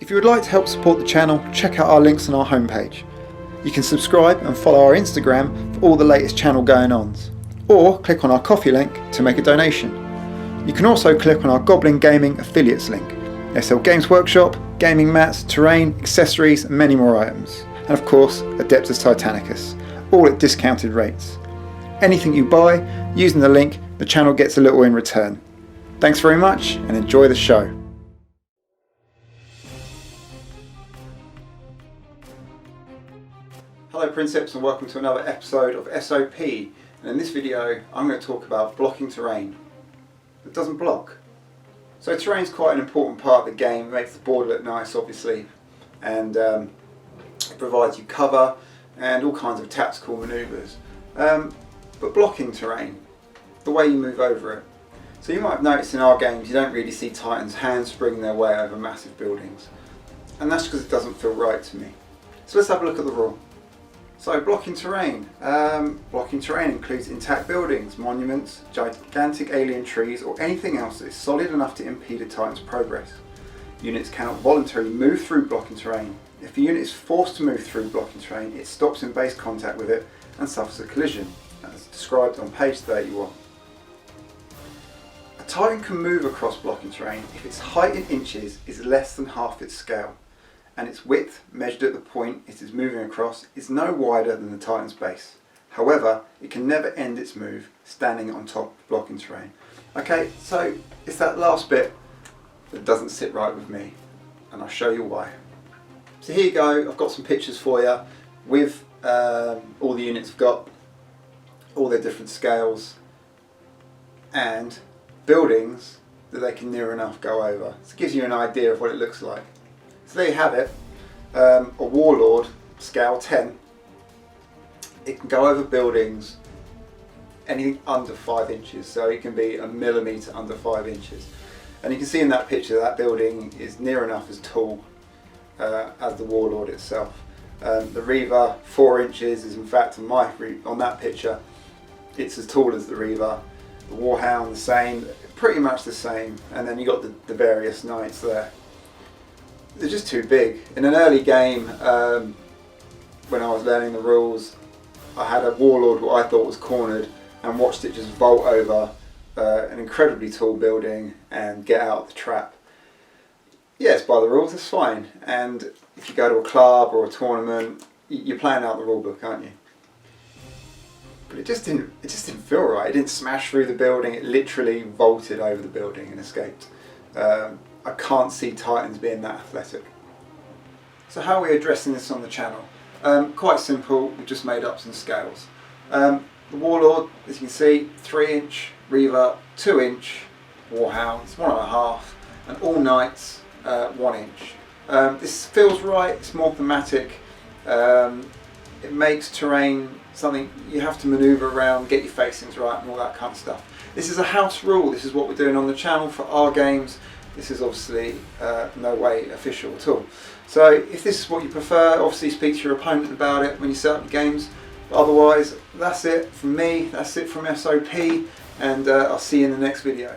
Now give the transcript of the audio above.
If you would like to help support the channel, check out our links on our homepage. You can subscribe and follow our Instagram for all the latest channel going-ons, or click on our Ko-fi link to make a donation. You can also click on our Goblin Gaming affiliates link. They sell Games Workshop, gaming mats, terrain, accessories and many more items. And of course, Adeptus Titanicus, all at discounted rates. Anything you buy, using the link, the channel gets a little in return. Thanks very much and enjoy the show. Hello Princeps and welcome to another episode of SOP, and in this video I'm going to talk about blocking terrain that doesn't block. So terrain is quite an important part of the game. It makes the board look nice obviously, and it provides you cover and all kinds of tactical manoeuvres. But blocking terrain, the way you move over it. So you might have noticed in our games you don't really see Titans handspring their way over massive buildings, and that's because it doesn't feel right to me. So let's have a look at the rule. So blocking terrain. Blocking terrain includes intact buildings, monuments, gigantic alien trees or anything else that is solid enough to impede a Titan's progress. Units cannot voluntarily move through blocking terrain. If a unit is forced to move through blocking terrain, it stops in base contact with it and suffers a collision, as described on page 31. A Titan can move across blocking terrain if its height in inches is less than half its scale, and its width, measured at the point it is moving across, is no wider than the Titan's base. However, it can never end its move standing on top of blocking terrain. Okay, so it's that last bit that doesn't sit right with me, and I'll show you why. So here you go, I've got some pictures for you with all the units I've got, all their different scales, and buildings that they can near enough go over. So it gives you an idea of what it looks like. So there you have it, a Warlord, scale 10. It can go over buildings anything under 5 inches, so it can be a millimetre under 5 inches. And you can see in that picture that building is near enough as tall as the Warlord itself. The Reaver, 4 inches, is in fact on that picture, it's as tall as the Reaver. The Warhound, the same, pretty much the same, and then you got the various knights there. They're just too big. In an early game, when I was learning the rules, I had a Warlord who I thought was cornered and watched it just vault over an incredibly tall building and get out of the trap. Yes, by the rules, it's fine. And if you go to a club or a tournament, you're playing out the rule book, aren't you? But it just didn't feel right. It didn't smash through the building. It literally vaulted over the building and escaped. I can't see Titans being that athletic. So how are we addressing this on the channel? Quite simple, we've just made up some scales. The Warlord, as you can see, 3-inch, Reaver, 2-inch, Warhounds, 1.5, and all Knights, 1 inch. This feels right, it's more thematic. It makes terrain something you have to manoeuvre around, get your facings right and all that kind of stuff. This is a house rule, this is what we're doing on the channel for our games. This is obviously no way official at all. So if this is what you prefer, obviously speak to your opponent about it when you set up your games. But otherwise, that's it from me, that's it from SOP, and I'll see you in the next video.